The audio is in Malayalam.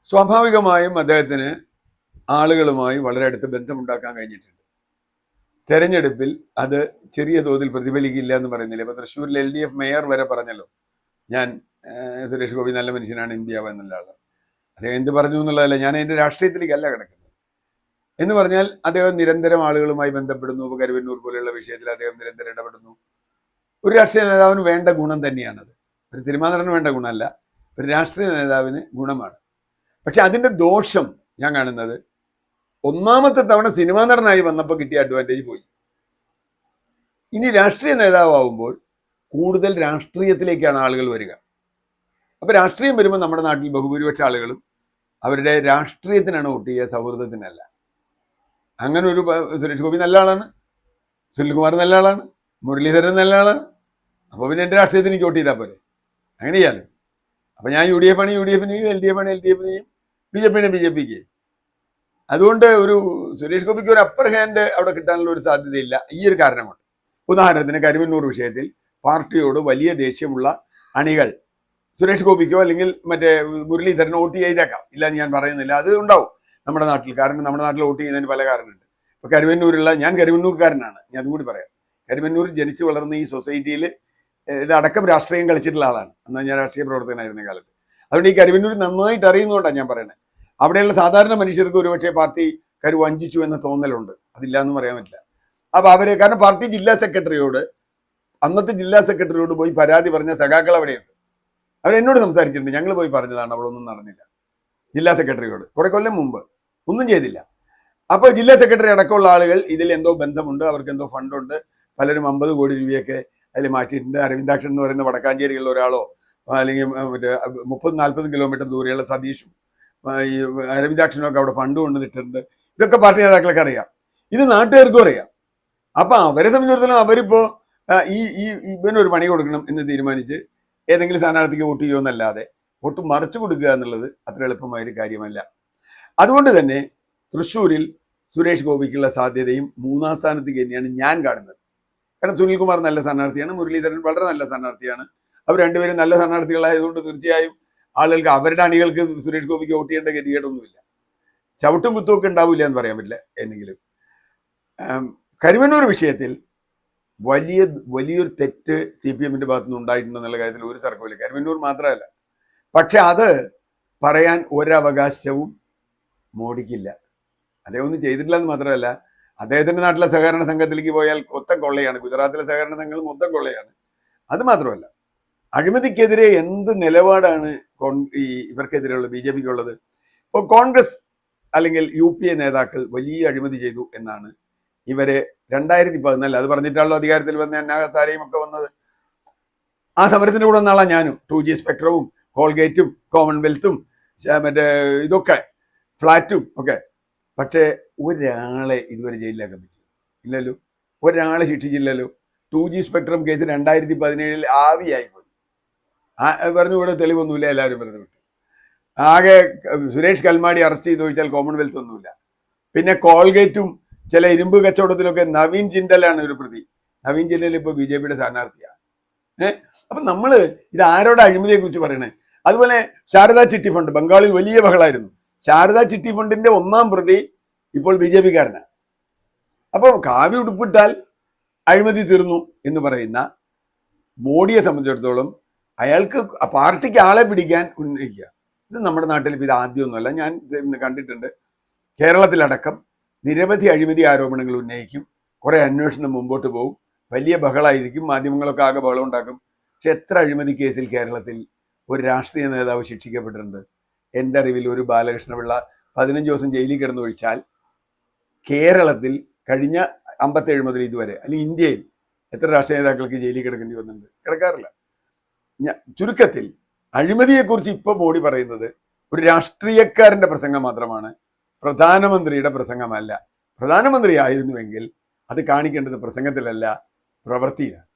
സ്വാഭാവികമായും അദ്ദേഹത്തിന് ആളുകളുമായി വളരെ അടുത്ത് ബന്ധമുണ്ടാക്കാൻ കഴിഞ്ഞിട്ടുണ്ട്. തെരഞ്ഞെടുപ്പിൽ അത് ചെറിയ തോതിൽ പ്രതിഫലിക്കില്ല എന്ന് പറയുന്നില്ല. ഇപ്പൊ തൃശ്ശൂരിൽ LDF മേയർ വരെ പറഞ്ഞല്ലോ, ഞാൻ സുരേഷ് ഗോപി നല്ല മനുഷ്യനാണ്, MP ആവാൻ എന്നുള്ള ആളാണ്. അദ്ദേഹം എന്ത് പറഞ്ഞു എന്നുള്ളതല്ല, ഞാൻ അതിന്റെ രാഷ്ട്രീയത്തിലേക്കല്ല കിടക്കുന്നത്. എന്ന് പറഞ്ഞാൽ അദ്ദേഹം നിരന്തരം ആളുകളുമായി ബന്ധപ്പെടുന്നു. ഇപ്പോൾ കരുവന്നൂർ പോലെയുള്ള വിഷയത്തിൽ അദ്ദേഹം നിരന്തരം ഇടപെടുന്നു. ഒരു രാഷ്ട്രീയ നേതാവിന് വേണ്ട ഗുണം തന്നെയാണത്. ഒരു തിരുമാതിരന് വേണ്ട ഗുണമല്ല, ഒരു രാഷ്ട്രീയ നേതാവിന് ഗുണമാണ്. പക്ഷെ അതിന്റെ ദോഷം ഞാൻ കാണുന്നത്, ഒന്നാമത്തെ തവണ സിനിമാ നടനായി വന്നപ്പോൾ കിട്ടിയ അഡ്വാൻറ്റേജ് പോയി. ഇനി രാഷ്ട്രീയ നേതാവുമ്പോൾ കൂടുതൽ രാഷ്ട്രീയത്തിലേക്കാണ് ആളുകൾ വരിക. അപ്പൊ രാഷ്ട്രീയം വരുമ്പോൾ നമ്മുടെ നാട്ടിൽ ബഹുഭൂരിപക്ഷ ആളുകളും അവരുടെ രാഷ്ട്രീയത്തിനാണ് വോട്ട് ചെയ്യുക, സൗഹൃദത്തിനല്ല. അങ്ങനെ ഒരു സുരേഷ് ഗോപി നല്ല ആളാണ്, സുനിൽകുമാർ നല്ല ആളാണ്, മുരളീധരൻ നല്ല ആളാണ്. അപ്പോൾ പിന്നെ എൻ്റെ രാഷ്ട്രീയത്തിന് എനിക്ക് വോട്ട് ചെയ്താൽ പോലെ, അങ്ങനെ ചെയ്യാലോ. അപ്പം ഞാൻ UDF ആണ് UDFിനെയും, LDF ആണ് LDFിനെയും, BJP ആണ് BJPക്ക്. അതുകൊണ്ട് ഒരു സുരേഷ് ഗോപിക്ക് ഒരു അപ്പർ ഹാൻഡ് അവിടെ കിട്ടാനുള്ള ഒരു സാധ്യതയില്ല ഈ ഒരു കാരണം കൊണ്ട്. ഉദാഹരണത്തിന് കരുവന്നൂർ വിഷയത്തിൽ പാർട്ടിയോട് വലിയ ദേഷ്യമുള്ള അണികൾ സുരേഷ് ഗോപിക്കോ അല്ലെങ്കിൽ മറ്റേ മുരളീധരനോ വോട്ട് ചെയ്തേക്കാം, ഇല്ല എന്ന് ഞാൻ പറയുന്നില്ല, അത് ഉണ്ടാവും നമ്മുടെ നാട്ടിൽ. കാരണം നമ്മുടെ നാട്ടിൽ വോട്ട് ചെയ്യുന്നതിന് പല കാരണമുണ്ട്. ഇപ്പൊ കരുവന്നൂരുള്ള, ഞാൻ കരുവന്നൂർക്കാരനാണ്, ഞാൻ അതും കൂടി പറയാം. കരുവന്നൂർ ജനിച്ചു വളർന്ന ഈ സൊസൈറ്റിയിൽ അടക്കം രാഷ്ട്രീയം കളിച്ചിട്ടുള്ള ആളാണ്. എന്നാൽ ഞാൻ രാഷ്ട്രീയ പ്രവർത്തകനായിരുന്ന കാലത്ത്. അതുകൊണ്ട് ഈ കരുവന്നൂർ നന്നായിട്ട് അറിയുന്നതുകൊണ്ടാണ് ഞാൻ പറയുന്നത്. അവിടെയുള്ള സാധാരണ മനുഷ്യർക്ക് ഒരുപക്ഷെ പാർട്ടി വഞ്ചിച്ചു എന്ന തോന്നലുണ്ട്, അതില്ല എന്ന് പറയാൻ പറ്റില്ല. അപ്പൊ അവര്, കാരണം പാർട്ടി ജില്ലാ സെക്രട്ടറിയോട്, അന്നത്തെ ജില്ലാ സെക്രട്ടറിയോട് പോയി പരാതി പറഞ്ഞ സഖാക്കൾ അവിടെയുണ്ട്. അവരെന്നോട് സംസാരിച്ചിട്ടുണ്ട്, ഞങ്ങൾ പോയി പറഞ്ഞതാണ്, അവിടെ ഒന്നും നടന്നില്ല. ജില്ലാ സെക്രട്ടറിയോട് കുറെ കൊല്ലം മുമ്പ് ഒന്നും ചെയ്തില്ല. അപ്പോൾ ജില്ലാ സെക്രട്ടറി അടക്കമുള്ള ആളുകൾ ഇതിൽ എന്തോ ബന്ധമുണ്ട്, അവർക്ക് എന്തോ ഫണ്ടുണ്ട്, പലരും 50 കോടി രൂപയൊക്കെ അതിൽ മാറ്റിയിട്ടുണ്ട്. അരവിന്ദാക്ഷൻ എന്ന് പറയുന്ന വടക്കാഞ്ചേരിയുള്ള ഒരാളോ, അല്ലെങ്കിൽ മറ്റേ 30-40 കിലോമീറ്റർ ദൂരെയുള്ള സതീഷും ഈ അരവിന്ദാക്ഷനൊക്കെ അവിടെ ഫണ്ട് കൊണ്ടുവന്നിട്ടുണ്ട്. ഇതൊക്കെ പാർട്ടി നേതാക്കളൊക്കെ അറിയാം, ഇത് നാട്ടുകാർക്കും അറിയാം. അപ്പൊ അവരെ സംബന്ധിച്ചിടത്തോളം അവരിപ്പോ ഈ ഇവനൊരു പണി കൊടുക്കണം എന്ന് തീരുമാനിച്ച് ഏതെങ്കിലും സ്ഥാനാർത്ഥിക്ക് വോട്ട് ചെയ്യുമെന്നല്ലാതെ വോട്ട് മറിച്ചു കൊടുക്കുക എന്നുള്ളത് അത്ര എളുപ്പമായൊരു കാര്യമല്ല. അതുകൊണ്ട് തന്നെ തൃശ്ശൂരിൽ സുരേഷ് ഗോപിക്കുള്ള സാധ്യതയും 3-ാം സ്ഥാനത്തേക്ക് തന്നെയാണ് ഞാൻ കാണുന്നത്. കാരണം സുനിൽകുമാർ നല്ല സ്ഥാനാർത്ഥിയാണ്, മുരളീധരൻ വളരെ നല്ല സ്ഥാനാർത്ഥിയാണ്. അവർ രണ്ടുപേരും നല്ല സ്ഥാനാർത്ഥികളായതുകൊണ്ട് തീർച്ചയായും ആളുകൾക്ക്, അവരുടെ അണികൾക്ക് സുരേഷ് ഗോപിക്ക് വോട്ട് ചെയ്യേണ്ട ഗതികേടൊന്നുമില്ല. ചവിട്ടും കുത്തുമൊക്കെ ഉണ്ടാവില്ല എന്ന് പറയാൻ പറ്റില്ല. എന്നെങ്കിലും കരുവന്നൂർ വിഷയത്തിൽ വലിയൊരു തെറ്റ് CPMന്റെ ഭാഗത്തുനിന്ന് ഉണ്ടായിട്ടുണ്ടെന്നുള്ള കാര്യത്തിൽ ഒരു തർക്കമില്ല. കരുവന്നൂർ മാത്രമല്ല, പക്ഷെ അത് പറയാൻ ഒരവകാശവും മോഡിക്കില്ല. അദ്ദേഹം ഒന്നും ചെയ്തിട്ടില്ല എന്ന് മാത്രമല്ല, അദ്ദേഹത്തിന്റെ നാട്ടിലെ സഹകരണ സംഘത്തിലേക്ക് പോയാൽ മൊത്തം കൊള്ളയാണ്. ഗുജറാത്തിലെ സഹകരണ സംഘങ്ങൾ മൊത്തം കൊള്ളയാണ്. അത് മാത്രമല്ല, അഴിമതിക്കെതിരെ എന്ത് നിലപാടാണ് ഇവർക്കെതിരെയുള്ള BJPക്കുള്ളത്. ഇപ്പോൾ കോൺഗ്രസ് അല്ലെങ്കിൽ UPA നേതാക്കൾ വലിയ അഴിമതി ചെയ്തു എന്നാണ് ഇവരെ 2014, അത് പറഞ്ഞിട്ടാണല്ലോ അധികാരത്തിൽ വന്ന അന്നാ ഹസാരയും ഒക്കെ വന്നത്. ആ സമരത്തിന്റെ കൂടെ വന്ന ആളാണ് ഞാനും. 2G സ്പെക്ട്രവും കോൾഗേറ്റും കോമൺവെൽത്തും മറ്റേ ഇതൊക്കെ ഫ്ലാറ്റും ഒക്കെ. പക്ഷേ ഒരാളെ ഇതുവരെ ജയിലിലാക്കാൻ പറ്റും ഇല്ലല്ലോ, ഒരാളെ ശിക്ഷിച്ചില്ലല്ലോ. 2G spectrum case 2017 ആവിയായിപ്പോയി. പറഞ്ഞു ഇവിടെ തെളിവൊന്നുമില്ല, എല്ലാവരും പറഞ്ഞു വിട്ടു. ആകെ സുരേഷ് കൽമാടി അറസ്റ്റ് ചെയ്ത് ചോദിച്ചാൽ കോമൺവെൽത്ത് ഒന്നുമില്ല. പിന്നെ കോൾഗേറ്റും ചില ഇരുമ്പ് കച്ചവടത്തിലൊക്കെ നവീൻ ജിൻഡലാണ് ഒരു പ്രതി. നവീൻ ജിൻഡൽ ഇപ്പോൾ BJPയുടെ സ്ഥാനാർത്ഥിയാണ്. അപ്പൊ നമ്മള് ഇത് ആരോടെ അഴിമതിയെ കുറിച്ച് പറയണേ? അതുപോലെ ശാരദാ ചിട്ടി ഫണ്ട് ബംഗാളിൽ വലിയ ബഹളായിരുന്നു. ശാരദാ ചിട്ടി ഫണ്ടിന്റെ 1-ാം പ്രതി ഇപ്പോൾ BJPക്കാരനാണ്. അപ്പോൾ കാവ്യ ഉടുപ്പിട്ടാൽ അഴിമതി തീർന്നു എന്ന് പറയുന്ന മോഡിയെ സംബന്ധിച്ചിടത്തോളം അയാൾക്ക് പാർട്ടിക്ക് ആളെ പിടിക്കാൻ ഉന്നയിക്കുക, ഇത് നമ്മുടെ നാട്ടിൽ ഇത് ആദ്യമൊന്നുമല്ല. ഞാൻ കണ്ടിട്ടുണ്ട്, കേരളത്തിലടക്കം നിരവധി അഴിമതി ആരോപണങ്ങൾ ഉന്നയിക്കും, കുറെ അന്വേഷണം മുമ്പോട്ട് പോകും, വലിയ ബഹളായിരിക്കും, മാധ്യമങ്ങളൊക്കെ ആകെ ബഹളം ഉണ്ടാക്കും. പക്ഷെ എത്ര അഴിമതി കേസിൽ കേരളത്തിൽ ഒരു രാഷ്ട്രീയ നേതാവ് ശിക്ഷിക്കപ്പെട്ടിട്ടുണ്ട്? എൻ്റെ അറിവിൽ ഒരു ബാലകൃഷ്ണപിള്ള 15 ദിവസം ജയിലിൽ കിടന്നൊഴിച്ചാൽ കേരളത്തിൽ കഴിഞ്ഞ 57 മുതൽ ഇതുവരെ, അല്ലെങ്കിൽ ഇന്ത്യയിൽ എത്ര രാഷ്ട്രീയ നേതാക്കൾക്ക് ജയിലിൽ കിടക്കേണ്ടി വന്നിട്ടുണ്ട്? കിടക്കാറില്ല. ചുരുക്കത്തിൽ അഴിമതിയെക്കുറിച്ച് ഇപ്പോൾ മോഡി പറയുന്നത് ഒരു രാഷ്ട്രീയക്കാരന്റെ പ്രസംഗം മാത്രമാണ്, പ്രധാനമന്ത്രിയുടെ പ്രസംഗമല്ല. പ്രധാനമന്ത്രി ആയിരുന്നുവെങ്കിൽ അത് കാണിക്കേണ്ടത് പ്രസംഗത്തിലല്ല, പ്രവൃത്തിയിലാണ്.